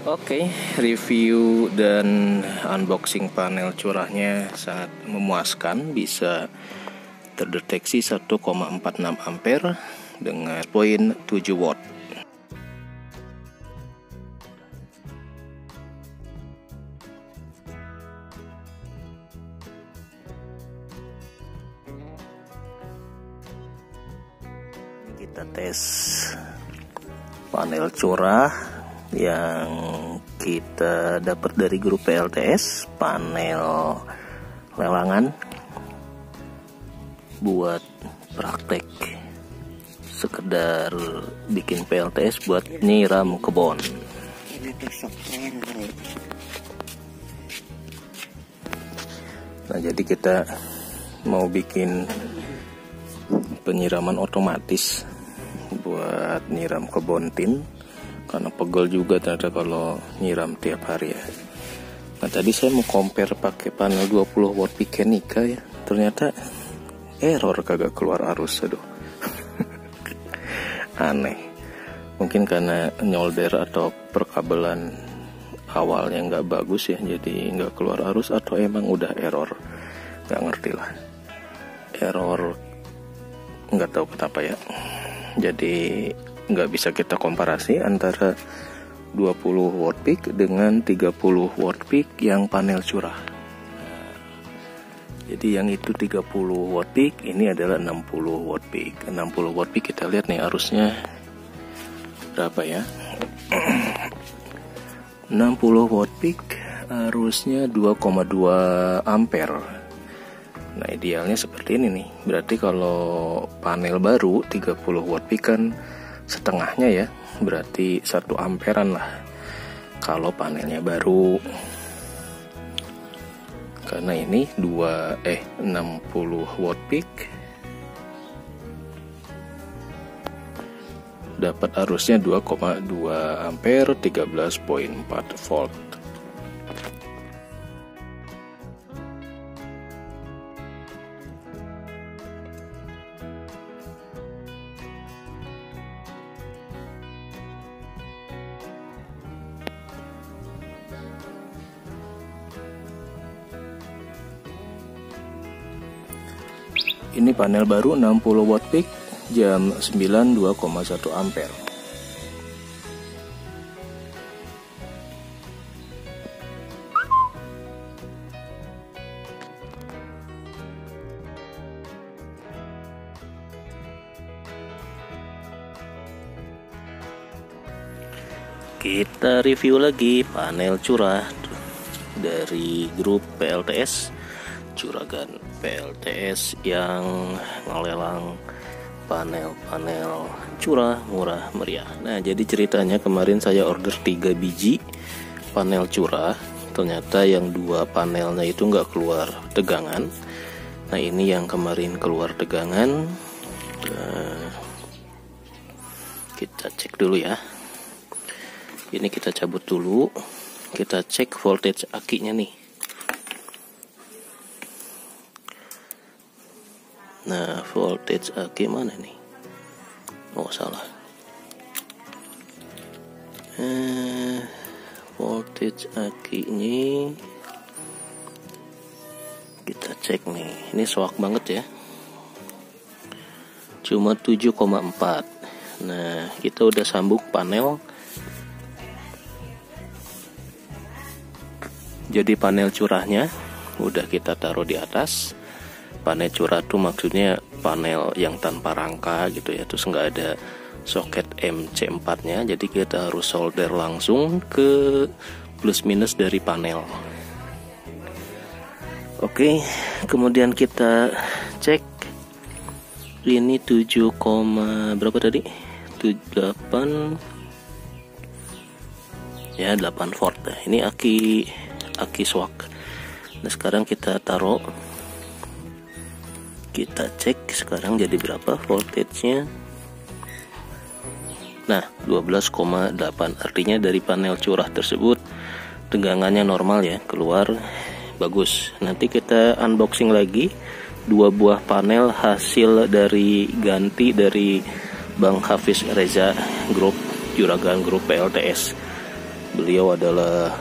Oke, review dan unboxing panel curahnya sangat memuaskan, bisa terdeteksi 1,46 ampere dengan poin 7 watt. Kita tes panel curah yang kita dapat dari grup PLTS, panel lelangan buat praktek, sekedar bikin PLTS buat nyiram kebon. Nah, jadi kita mau bikin penyiraman otomatis buat nyiram kebon tin, karena pegel juga ternyata kalau nyiram tiap hari ya. Nah, tadi saya mau compare pakai panel 20 watt Pikenika ya, ternyata error, kagak keluar arus. Aduh. Aneh, mungkin karena nyolder atau perkabelan awalnya nggak bagus ya, jadi nggak keluar arus, atau emang udah error, nggak ngerti lah. Error nggak tahu kenapa ya, jadi nggak bisa kita komparasi antara 20 watt peak dengan 30 watt peak yang panel curah. Jadi yang itu 30 watt peak, ini adalah 60 watt peak. 60 watt peak kita lihat nih arusnya berapa ya. 60 watt peak arusnya 2,2 ampere. Nah, idealnya seperti ini nih. Berarti kalau panel baru 30 watt peak kan setengahnya ya, berarti 1 amperan lah kalau panelnya baru. Karena ini 60 watt peak dapat arusnya 2,2 ampere, 13,4 volt. Ini panel baru 60 watt peak, jam 9, 2,1 ampere. Kita review lagi panel curah dari grup PLTS, Juragan PLTS yang ngelelang panel-panel curah murah meriah. Nah, jadi ceritanya kemarin saya order 3 biji panel curah, ternyata yang 2 panelnya itu nggak keluar tegangan. Nah, ini yang kemarin keluar tegangan. Kita cek dulu ya. Ini kita cabut dulu, kita cek voltage akinya nih. Nah, voltage aki mana nih? Oh, salah. Voltage aki ini kita cek nih. Ini soak banget ya. Cuma 7,4. Nah, kita udah sambung panel. Jadi panel curahnya udah kita taruh di atas. Panel curah tuh maksudnya panel yang tanpa rangka gitu ya, terus nggak ada soket MC4 nya, jadi kita harus solder langsung ke plus minus dari panel. Oke, kemudian kita cek ini 7, berapa tadi? 8 ya, 8 volt. Ini aki swak. Nah, sekarang kita taruh, kita cek sekarang jadi berapa voltage-nya. Nah, 12,8, artinya dari panel curah tersebut tegangannya normal ya, keluar bagus. Nanti kita unboxing lagi 2 buah panel hasil dari ganti dari Bang Hafiz Reza Grup Juragan Grup PLTS. Beliau adalah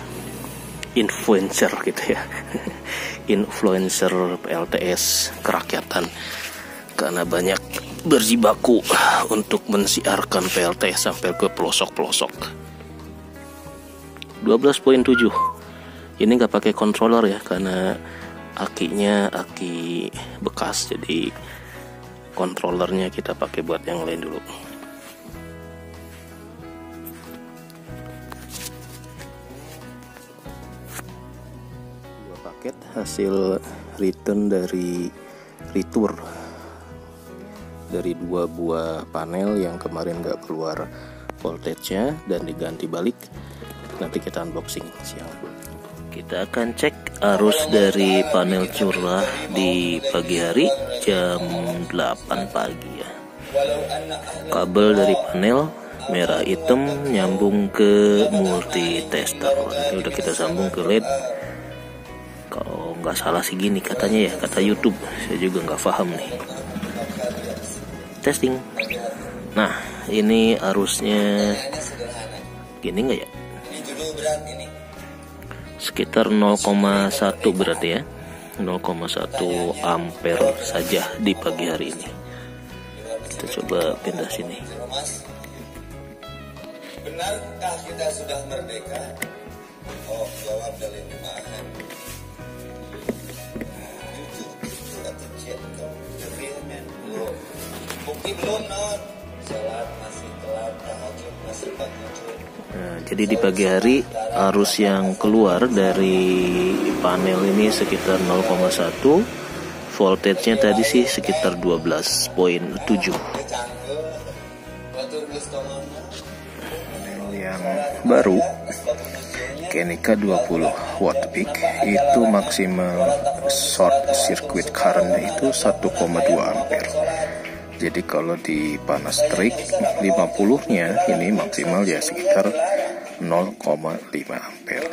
influencer gitu ya. Influencer PLTS kerakyatan, karena banyak berjibaku untuk mensiarkan PLTS sampai ke pelosok-pelosok. 12.7. Ini nggak pakai controller ya, karena akinya aki bekas, jadi controllernya kita pakai buat yang lain dulu. Dua paket hasil return dari retour dari 2 buah panel yang kemarin nggak keluar voltage-nya dan diganti balik. Nanti kita unboxing siang. Kita akan cek arus dari panel curah di pagi hari jam 8 pagi ya. Kabel dari panel merah hitam nyambung ke multitester. Ini udah kita sambung ke LED. Kalau nggak salah sih gini katanya ya, kata YouTube. Saya juga nggak paham nih. Testing. Nah, ini arusnya gini nggak ya? Sekitar 0,1 berarti ya, 0,1 ampere saja di pagi hari ini. Kita coba pindah sini. Benarkah kita sudah merdeka? Oh, jawab dari jemaah. Bukti belum, non. Salat masih telat, tahajud masih pagi. Nah, jadi di pagi hari arus yang keluar dari panel ini sekitar 0,1, voltage-nya tadi sih sekitar 12.7. Panel yang baru Kenika 20 watt peak itu maksimal short circuit current-nya itu 1,2 ampere. Jadi kalau di panas terik 50-nya ini maksimal ya sekitar 0,5 ampere.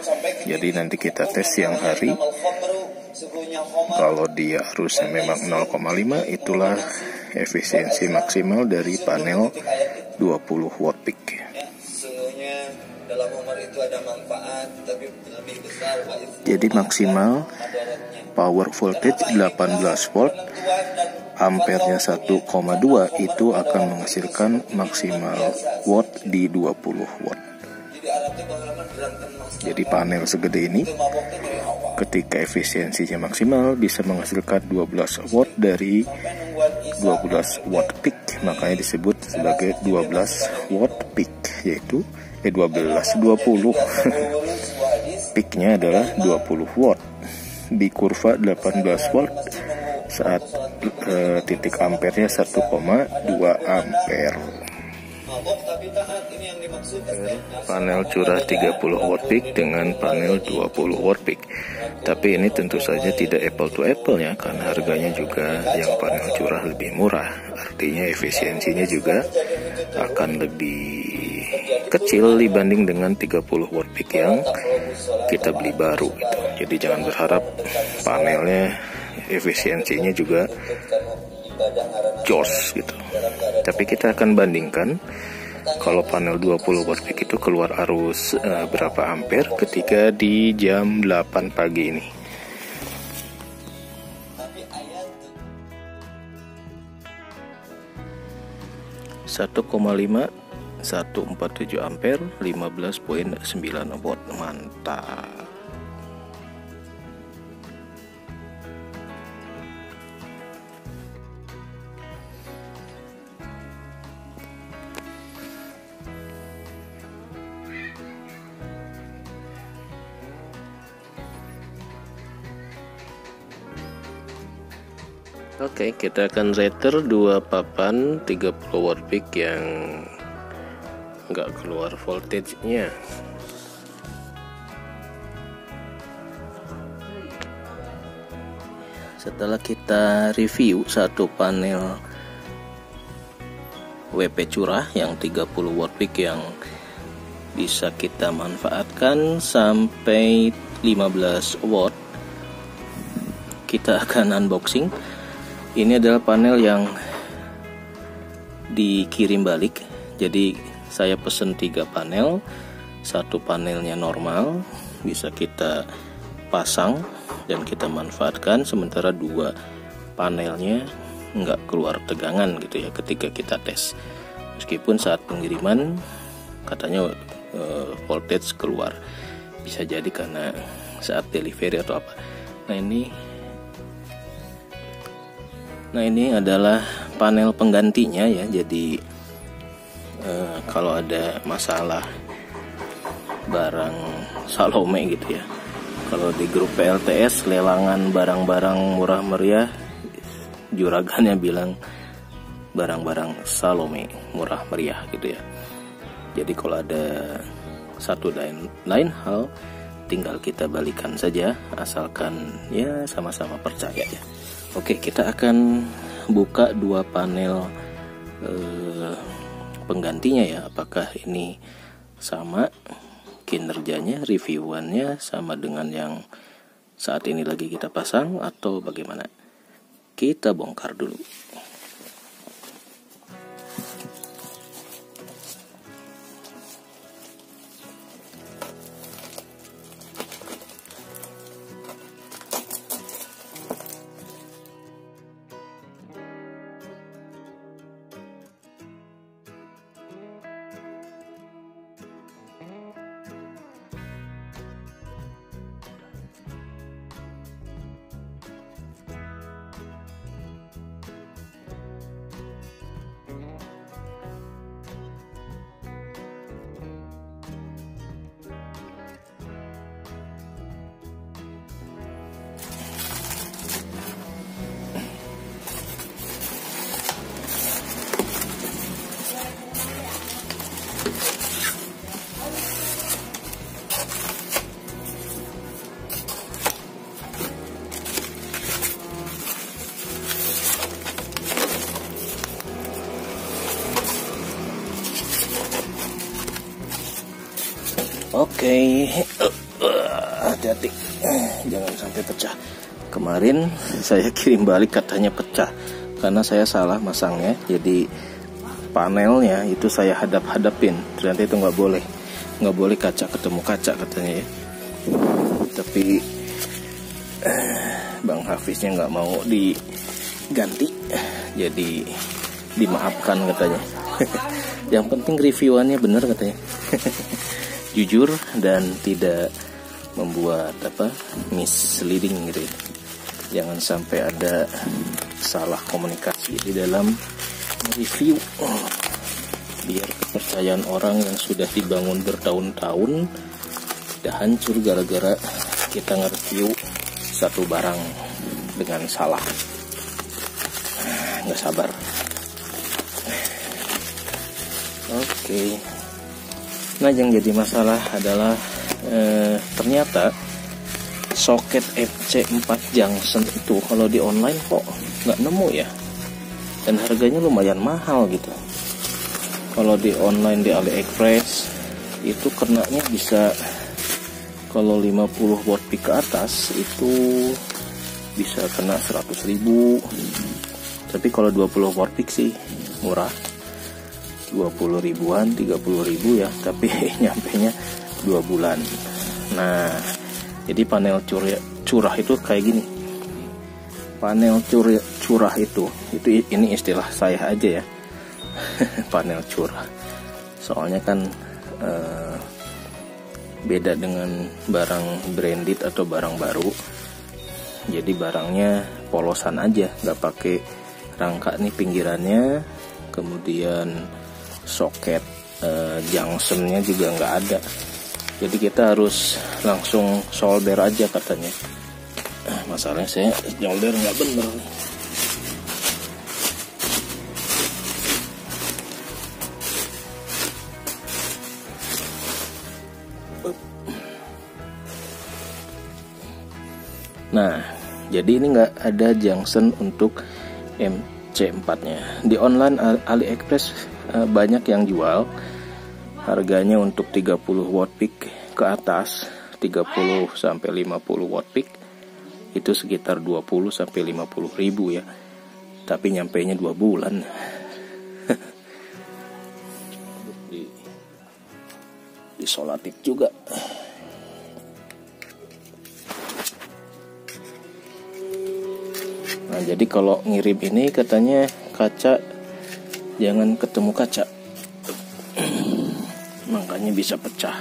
Jadi nanti kita tes siang hari. Kalau dia arusnya memang 0,5, itulah efisiensi maksimal dari panel 20 watt peak. Jadi maksimal power voltage 18 volt, ampernya 1,2, itu akan menghasilkan maksimal watt di 20 watt. Jadi panel segede ini ketika efisiensinya maksimal bisa menghasilkan 12 watt dari 12 watt peak, makanya disebut sebagai 12 watt peak, yaitu 20 peaknya adalah 20 watt di kurva 18 watt saat titik ampernya 1,2 ampere. Panel curah 30 watt peak dengan panel 20 watt peak. Tapi ini tentu saja tidak apple to apple ya, karena harganya juga yang panel curah lebih murah. Artinya efisiensinya juga akan lebih kecil dibanding dengan 30 watt peak yang kita beli baru gitu. Jadi jangan berharap panelnya efisiensinya juga jos gitu. Tapi kita akan bandingkan kalau panel 20 watt peak itu keluar arus berapa ampere ketika di jam 8 pagi ini. (1,5) 147 ampere, 15.9 watt. Mantap. Oke, kita akan retur 2 papan 30 watt peak yang nggak keluar voltage-nya. Setelah kita review satu panel WP curah yang 30 watt peak yang bisa kita manfaatkan sampai 15 watt, kita akan unboxing. Ini adalah panel yang dikirim balik. Jadi saya pesen 3 panel satu panelnya normal bisa kita pasang dan kita manfaatkan, sementara dua panelnya nggak keluar tegangan gitu ya ketika kita tes, meskipun saat pengiriman katanya voltage keluar, bisa jadi karena saat delivery atau apa. Nah ini adalah panel penggantinya ya. Jadi kalau ada masalah barang Salome gitu ya, kalau di grup PLTS lelangan barang-barang murah meriah, juragannya bilang barang-barang Salome murah meriah gitu ya. Jadi kalau ada satu dan lain hal tinggal kita balikan saja, asalkan ya sama-sama percaya ya. Oke, kita akan buka dua panel penggantinya ya. Apakah ini sama kinerjanya, reviewannya sama dengan yang saat ini lagi kita pasang atau bagaimana? Kita bongkar dulu. Oke, hati-hati, jangan sampai pecah. Kemarin saya kirim balik katanya pecah karena saya salah masangnya. Jadi panelnya itu saya hadap-hadapin, ternyata itu nggak boleh kaca ketemu kaca katanya ya. Tapi Bang Hafiznya nggak mau diganti, jadi dimaafkan katanya. Yang penting reviewannya bener katanya. Jujur dan tidak membuat misleading gitu ya. Jangan sampai ada salah komunikasi di dalam review, biar kepercayaan orang yang sudah dibangun bertahun-tahun tidak hancur gara-gara kita nge-review satu barang dengan salah. Nggak sabar. Oke. Nah, yang jadi masalah adalah ternyata soket FC4 junction itu kalau di online kok nggak nemu ya, dan harganya lumayan mahal gitu. Kalau di online di AliExpress itu kenanya bisa, kalau 50 watt peak ke atas itu bisa kena 100.000. Tapi kalau 20 watt peak sih murah, 20 ribuan, 30 ribu ya, tapi nyampenya 2 bulan. Nah, jadi panel curah itu kayak gini. Panel curah itu ini istilah saya aja ya. Panel curah. Soalnya kan beda dengan barang branded atau barang baru. Jadi barangnya polosan aja, nggak pakai rangka nih pinggirannya, kemudian soket junctionnya juga nggak ada. Jadi kita harus langsung solder aja katanya. Masalahnya saya solder nggak bener nih. Nah, jadi ini nggak ada junction untuk MC4-nya. Di online AliExpress banyak yang jual, harganya untuk 30 watt peak ke atas, 30 sampai 50 watt peak itu sekitar 20 sampai 50 ribu ya. Tapi nyampainya 2 bulan. isolatif juga. Nah, jadi kalau ngirim ini katanya kaca jangan ketemu kaca, makanya bisa pecah.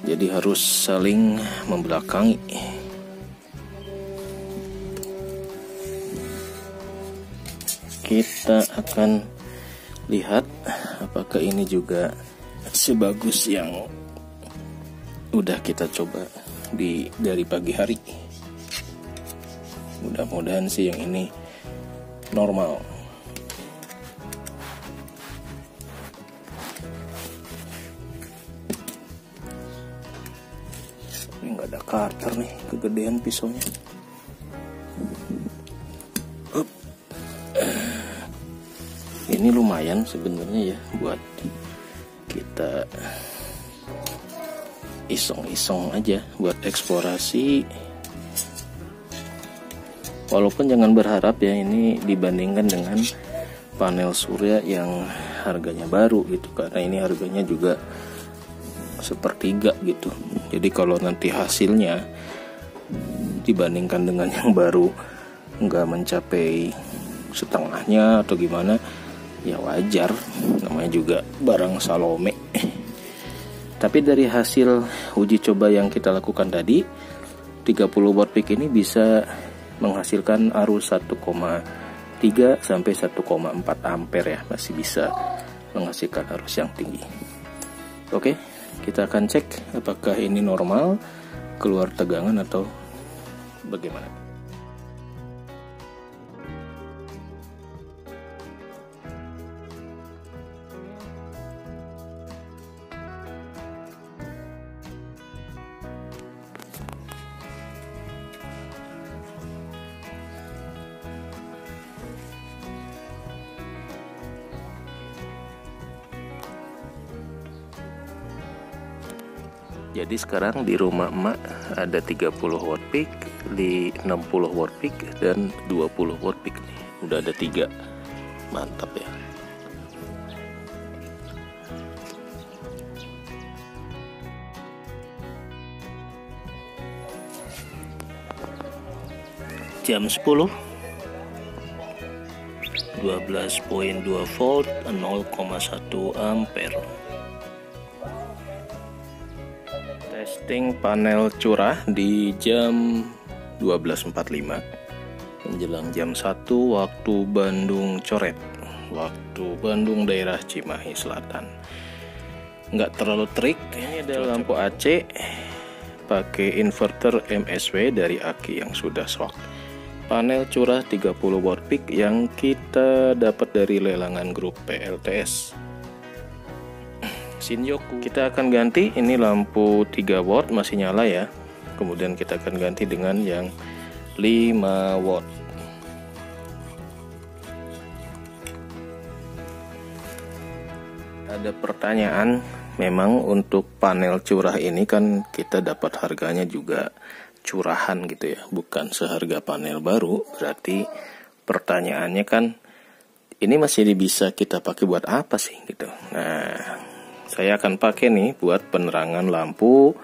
Jadi harus saling membelakangi. Kita akan lihat apakah ini juga sebagus yang udah kita coba dari pagi hari. Mudah-mudahan sih yang ini normal. Ini nggak ada cutter nih, kegedean pisaunya. Ini lumayan sebenarnya ya buat kita iseng-iseng aja buat eksplorasi. Walaupun jangan berharap ya ini dibandingkan dengan panel surya yang harganya baru gitu, karena ini harganya juga sepertiga gitu. Jadi kalau nanti hasilnya dibandingkan dengan yang baru nggak mencapai setengahnya atau gimana, ya wajar, namanya juga barang Salome. Tapi dari hasil uji coba yang kita lakukan tadi, 30 watt peak ini bisa menghasilkan arus 1,3 sampai 1,4 ampere ya, masih bisa menghasilkan arus yang tinggi. Oke, kita akan cek apakah ini normal, keluar tegangan atau bagaimana. Jadi sekarang di rumah emak ada 30 watt peak, di 60 watt peak, dan 20 watt peak nih. Udah ada 3. Mantap ya. Jam 10, 12,2 volt, 0,1 ampere. Testing panel curah di jam 12.45 menjelang jam 1 waktu Bandung Coret, waktu Bandung daerah Cimahi Selatan. Nggak terlalu terik. Ini ada lampu AC pakai inverter MSW dari aki yang sudah shock. Panel curah 30 watt peak yang kita dapat dari lelangan grup PLTS. Shinyoku. Kita akan ganti, ini lampu 3 watt masih nyala ya. Kemudian kita akan ganti dengan yang 5 watt. Ada pertanyaan, memang untuk panel curah ini kan kita dapat harganya juga curahan gitu ya, bukan seharga panel baru. Berarti pertanyaannya kan, ini masih bisa kita pakai buat apa sih gitu. Nah, saya akan pakai nih buat penerangan lampu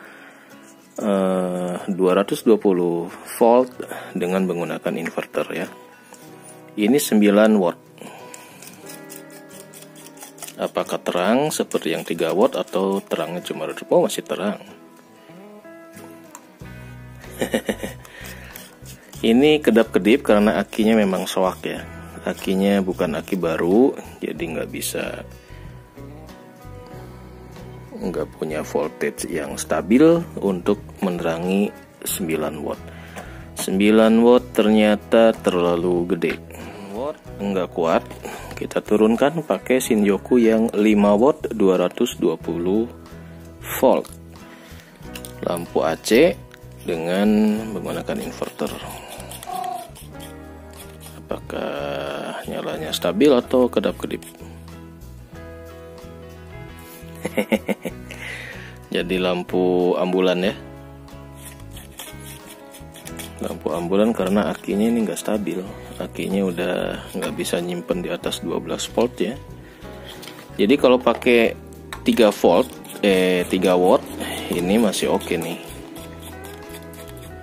220 volt dengan menggunakan inverter ya. Ini 9 watt. Apakah terang seperti yang 3 watt atau terangnya cuma masih terang. Ini kedap-kedip karena akinya memang soak ya. Akinya bukan aki baru, jadi nggak punya voltage yang stabil untuk menerangi 9 watt. 9 watt ternyata terlalu gede. Watt nggak kuat. Kita turunkan pakai Shinyoku yang 5 watt 220 volt. Lampu AC dengan menggunakan inverter. Apakah nyalanya stabil atau kedap-kedip? Jadi lampu ambulan ya. Lampu ambulan karena akinya ini nggak stabil. Akinya udah nggak bisa nyimpen di atas 12 volt ya. Jadi kalau pakai 3 volt 3 watt ini masih oke nih.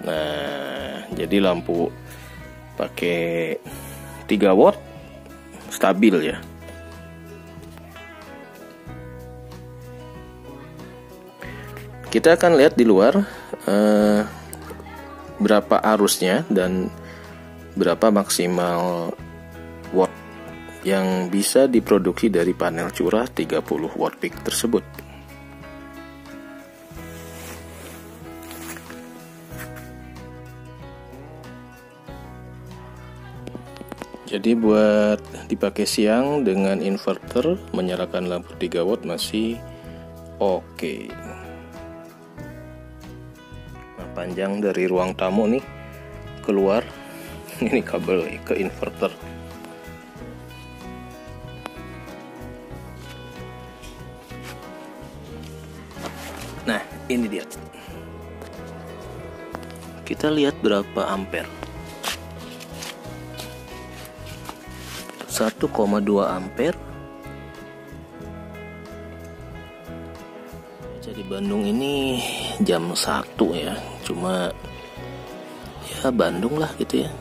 Nah, jadi lampu pakai 3 watt stabil ya. Kita akan lihat di luar berapa arusnya dan berapa maksimal watt yang bisa diproduksi dari panel curah 30 watt peak tersebut. Jadi buat dipakai siang dengan inverter menyalakan lampu 3 watt masih oke. Nah, panjang dari ruang tamu nih keluar ini kabel ke inverter. Nah, ini dia. Kita lihat berapa ampere. 1,2 ampere. Jadi Bandung ini jam 1 ya. Cuma ya Bandung lah gitu ya.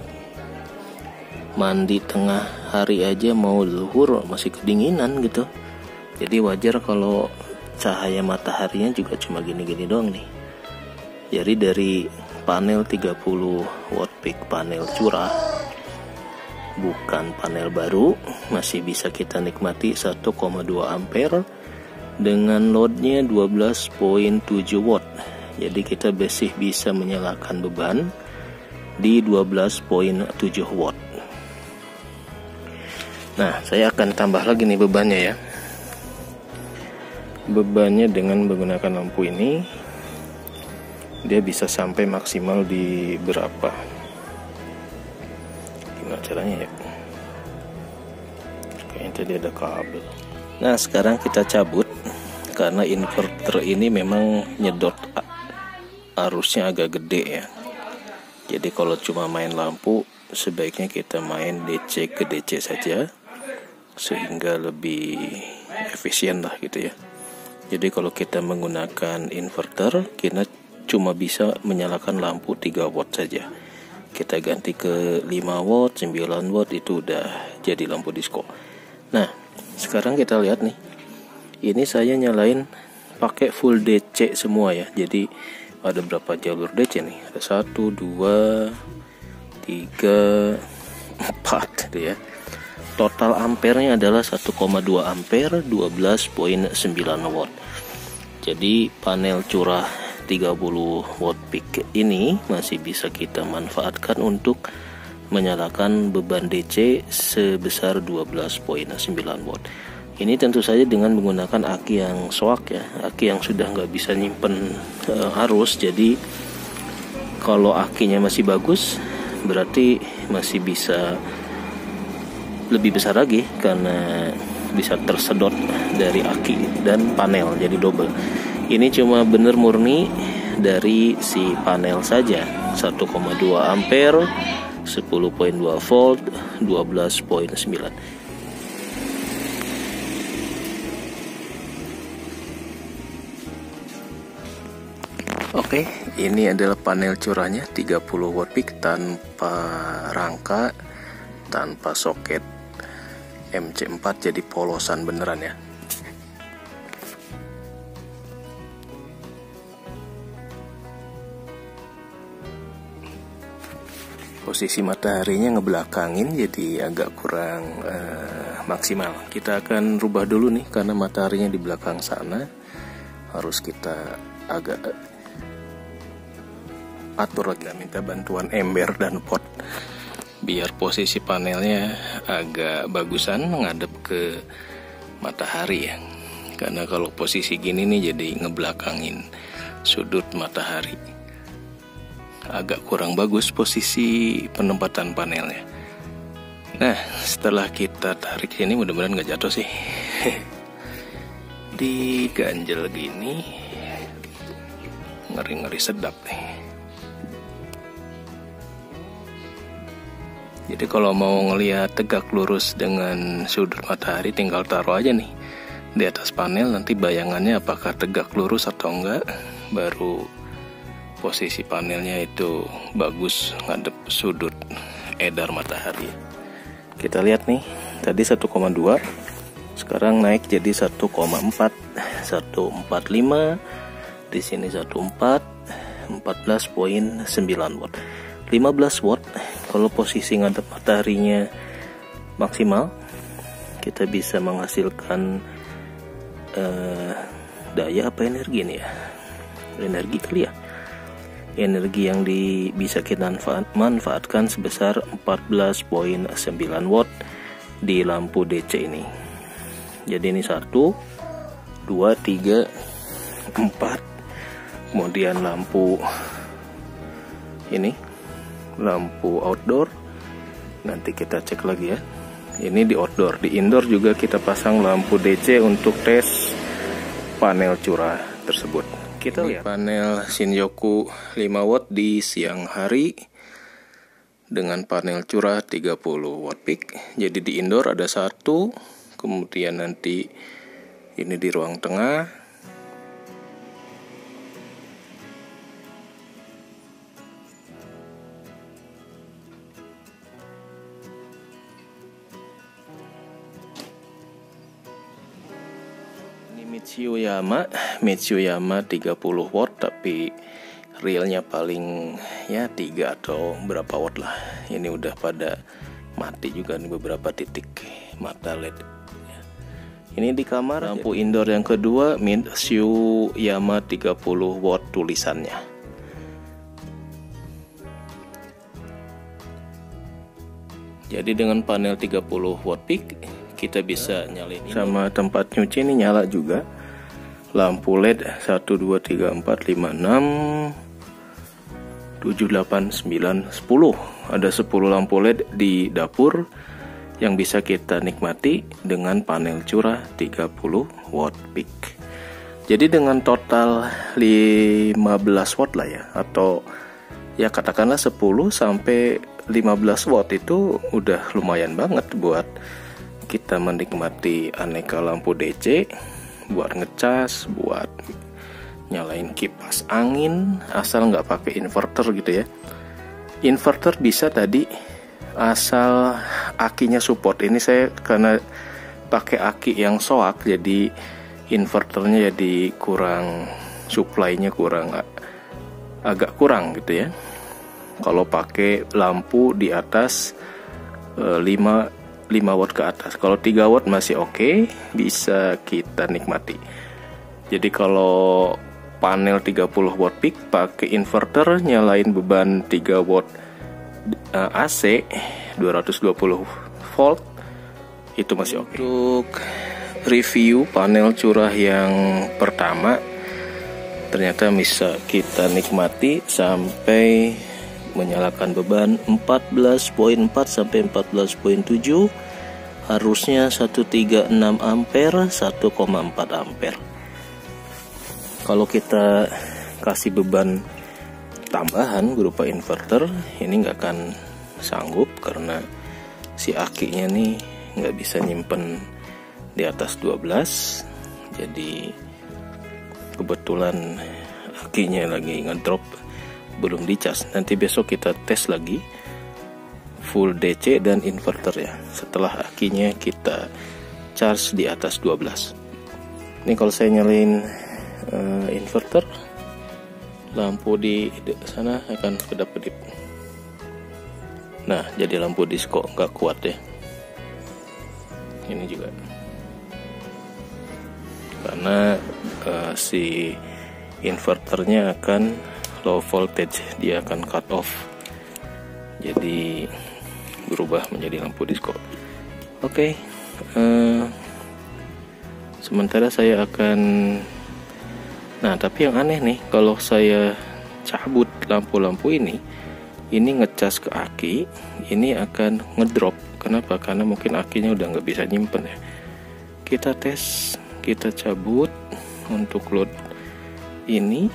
Mandi tengah hari aja mau zuhur masih kedinginan gitu. Jadi wajar kalau cahaya mataharinya juga cuma gini-gini doang nih. Jadi dari panel 30 watt peak panel curah, bukan panel baru, masih bisa kita nikmati 1,2 ampere dengan loadnya 12,7 watt. Jadi kita masih bisa menyalakan beban di 12,7 watt. Nah, saya akan tambah lagi nih bebannya ya. Bebannya dengan menggunakan lampu ini dia bisa sampai maksimal di berapa? Gimana caranya ya? Kayaknya tadi ada kabel. Nah, sekarang kita cabut karena inverter ini memang nyedot arusnya agak gede ya. Jadi kalau cuma main lampu sebaiknya kita main DC ke DC saja sehingga lebih efisien lah gitu ya. Jadi kalau kita menggunakan inverter, kita cuma bisa menyalakan lampu 3 watt saja. Kita ganti ke 5 watt, 9 watt itu udah jadi lampu disco. Nah, sekarang kita lihat nih. Ini saya nyalain pakai full DC semua ya. Jadi ada berapa jalur DC nih? Ada 1, 2, 3, 4 gitu ya. Total ampernya adalah 1,2 ampere 12,9 watt. Jadi panel curah 30 watt peak ini masih bisa kita manfaatkan untuk menyalakan beban DC sebesar 12,9 watt. Ini tentu saja dengan menggunakan aki yang soak ya, aki yang sudah nggak bisa nyimpen arus. Jadi kalau akinya masih bagus berarti masih bisa lebih besar lagi karena bisa tersedot dari aki dan panel, jadi double. Ini cuma bener murni dari si panel saja, 1,2 ampere 10,2 volt 12,9. Oke, ini adalah panel curahnya 30 watt peak tanpa rangka, tanpa soket MC4, jadi polosan beneran ya. Posisi mataharinya ngebelakangin jadi agak kurang maksimal. Kita akan rubah dulu nih karena mataharinya di belakang sana. Harus kita agak atur lagi, minta bantuan ember dan pot biar posisi panelnya agak bagusan menghadap ke matahari ya. Karena kalau posisi gini nih jadi ngebelakangin sudut matahari, agak kurang bagus posisi penempatan panelnya. Nah, setelah kita tarik sini mudah-mudahan nggak jatuh sih. Diganjel gini ngeri-ngeri sedap nih. Jadi kalau mau ngelihat tegak lurus dengan sudut matahari tinggal taruh aja nih di atas panel, nanti bayangannya apakah tegak lurus atau enggak, baru posisi panelnya itu bagus ngadep sudut edar matahari. Kita lihat nih, tadi 1,2, sekarang naik jadi 1,4, 145, di sini 14, 14.9 watt, 15 watt. Kalau posisi ngadep mataharinya maksimal, kita bisa menghasilkan daya apa energi nih ya, energi kali ya, energi yang bisa kita manfaatkan sebesar 14.9 watt di lampu DC ini. Jadi ini 1, 2, 3, 4, kemudian lampu ini, lampu outdoor, nanti kita cek lagi ya. Ini di outdoor, di indoor juga kita pasang lampu DC untuk tes panel curah tersebut. Kita lihat panel Shinyoku 5 watt di siang hari dengan panel curah 30 watt peak. Jadi di indoor ada 1, kemudian nanti ini di ruang tengah. Mitsuyama 30 watt, tapi realnya paling ya 3 atau berapa watt lah. Ini udah pada mati juga nih beberapa titik mata LED. Ini di kamar, lampu indoor yang kedua Mitsuyama 30 watt tulisannya. Jadi dengan panel 30 watt peak kita bisa nyalain ini. Sama tempat nyuci ini nyala juga. Lampu LED 1, 2, 3, 4, 5, 6, 7, 8, 9, 10. Ada 10 lampu LED di dapur yang bisa kita nikmati dengan panel curah 30 watt peak. Jadi dengan total 15 watt lah ya, atau ya katakanlah 10 sampai 15 watt itu udah lumayan banget buat kita menikmati aneka lampu DC, buat ngecas, buat nyalain kipas angin, asal nggak pakai inverter gitu ya. Inverter bisa tadi, asal akinya support. Ini saya karena pakai aki yang soak, jadi inverternya jadi kurang, supply-nya kurang, agak kurang gitu ya. Kalau pakai lampu di atas 5 watt ke atas. Kalau 3 watt masih oke, bisa kita nikmati. Jadi kalau panel 30 watt peak pakai inverter, nyalain beban 3 watt AC 220 volt, itu masih oke. Untuk review panel curah yang pertama, ternyata bisa kita nikmati sampai menyalakan beban 14.4 sampai 14.7, harusnya 136 ampere, 1,4 ampere. Kalau kita kasih beban tambahan berupa inverter, ini nggak akan sanggup karena si akinya nih nggak bisa nyimpen di atas 12. Jadi kebetulan akinya lagi ngedrop, belum dicas. Nanti besok kita tes lagi full DC dan inverter ya, setelah akinya kita charge di atas 12. Ini kalau saya nyalain inverter, lampu di sana akan kedap-kedip. Nah, jadi lampu disco nggak kuat ya. Ini juga karena si inverternya akan low voltage, dia akan cut off, jadi berubah menjadi lampu disco. Oke, sementara saya akan, nah tapi yang aneh nih, kalau saya cabut lampu-lampu ini ngecas ke aki, ini akan ngedrop. Kenapa? Karena mungkin akinya udah nggak bisa nyimpen ya. Kita tes, kita cabut untuk load ini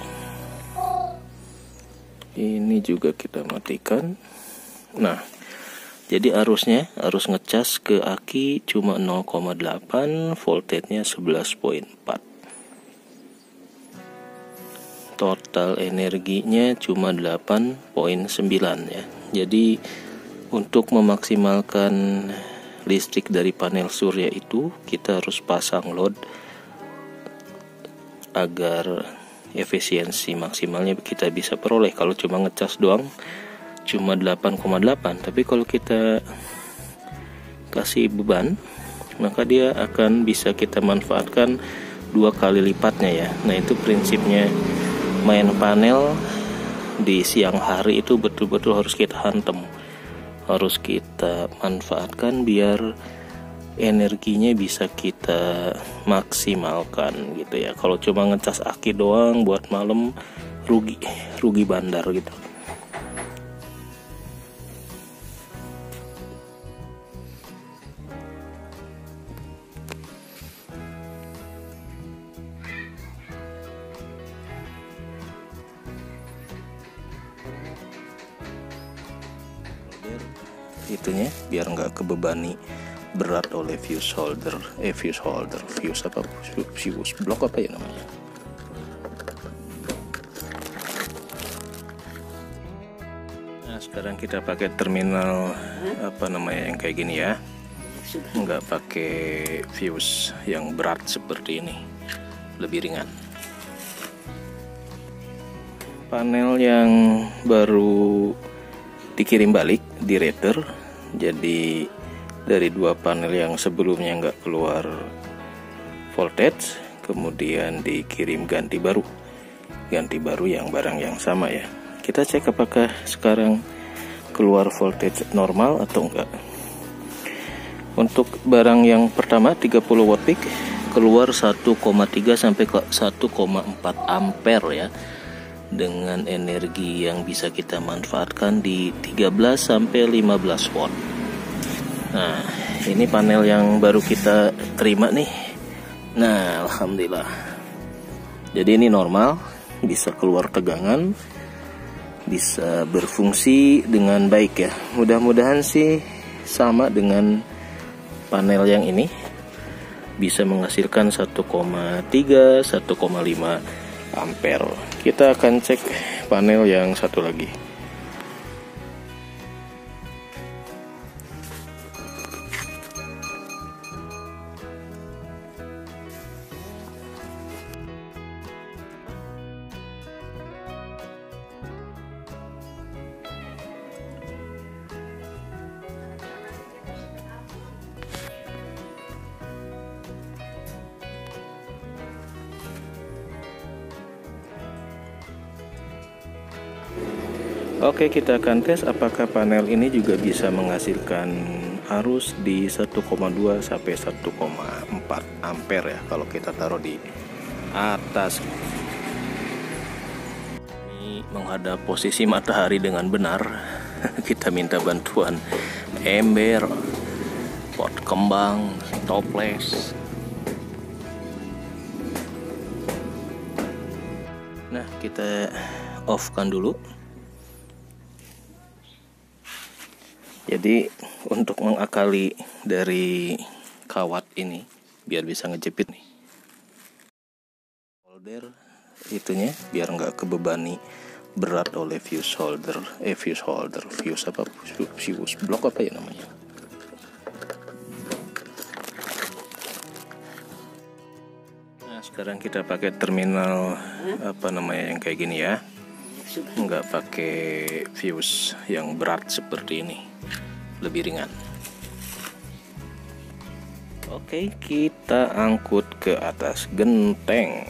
juga kita matikan. Nah, Jadi arus ngecas ke aki cuma 0,8, voltage-nya 11,4. Total energinya cuma 8,9 ya. Jadi untuk memaksimalkan listrik dari panel surya itu kita harus pasang load agar efisiensi maksimalnya kita bisa peroleh. Kalau cuma ngecas doang cuma 8,8, tapi kalau kita kasih beban maka dia akan bisa kita manfaatkan 2 kali lipatnya ya. Nah itu prinsipnya main panel di siang hari itu betul-betul harus kita hantam, harus kita manfaatkan biar energinya bisa kita maksimalkan gitu ya. Kalau cuma ngecas aki doang buat malam rugi bandar gitu. Itunya biar nggak kebebani berat oleh fuse block apa ya namanya. Nah sekarang kita pakai terminal apa namanya yang kayak gini ya, nggak pakai fuse yang berat seperti ini, lebih ringan. Panel yang baru dikirim balik di router. Jadi dari 2 panel yang sebelumnya nggak keluar voltage, kemudian dikirim ganti baru yang barang yang sama ya. Kita cek apakah sekarang keluar voltage normal atau enggak. Untuk barang yang pertama 30 watt peak keluar 1,3 sampai 1,4 ampere ya, dengan energi yang bisa kita manfaatkan di 13 sampai 15 watt. Nah, ini panel yang baru kita terima nih. Nah, alhamdulillah. Jadi ini normal, bisa keluar tegangan, bisa berfungsi dengan baik ya. Mudah-mudahan sih sama dengan panel yang ini, bisa menghasilkan 1,3 1,5 ampere. Kita akan cek panel yang satu lagi. Oke, kita akan tes apakah panel ini juga bisa menghasilkan arus di 1,2 sampai 1,4 ampere ya kalau kita taruh di atas. Ini menghadap posisi matahari dengan benar. Kita minta bantuan ember, pot kembang, toples. Nah, kita off-kan dulu. Jadi untuk mengakali dari kawat ini biar bisa ngejepit nih, holder itunya biar nggak kebebani berat oleh fuse block apa ya namanya. Nah sekarang kita pakai terminal apa namanya yang kayak gini ya, nggak pakai fuse yang berat seperti ini, lebih ringan. Oke, kita angkut ke atas genteng.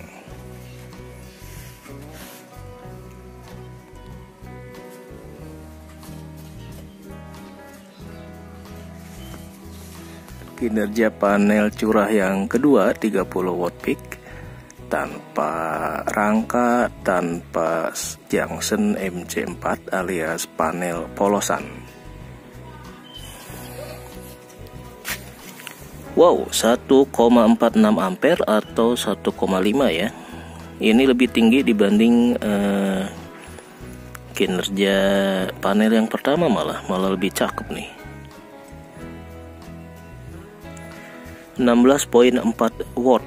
Kinerja panel curah yang kedua 30 watt peak, tanpa rangka, tanpa junction MC4 alias panel polosan. Wow, 1,46 ampere atau 1,5 ya. Ini lebih tinggi dibanding kinerja panel yang pertama, malah lebih cakep nih. 16,4 watt.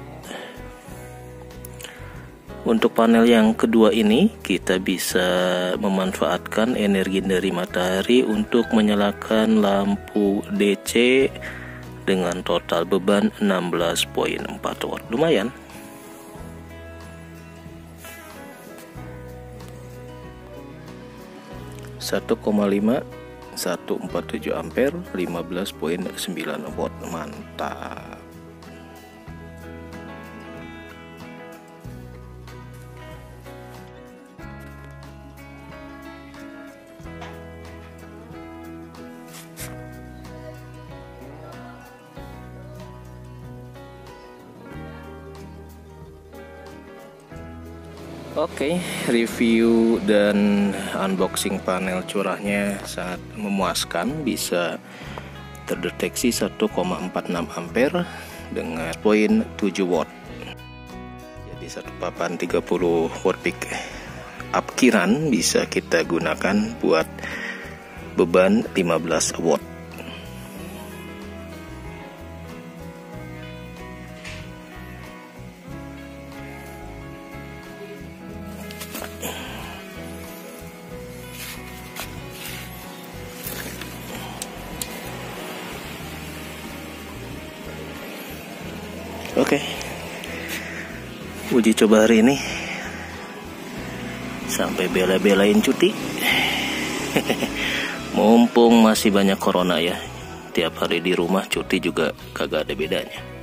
Untuk panel yang kedua ini kita bisa memanfaatkan energi dari matahari untuk menyalakan lampu DC dengan total beban 16,4 watt. Lumayan. (1,5147 ampere, 15,9 watt. Mantap. Oke, review dan unboxing panel curahnya sangat memuaskan. Bisa terdeteksi 1,46 ampere dengan poin 7 watt. Jadi satu papan 30 watt peak upkiran bisa kita gunakan buat beban 15 watt. Oke, uji coba hari ini sampai bela-belain cuti. Mumpung masih banyak corona ya, tiap hari di rumah cuti juga kagak ada bedanya.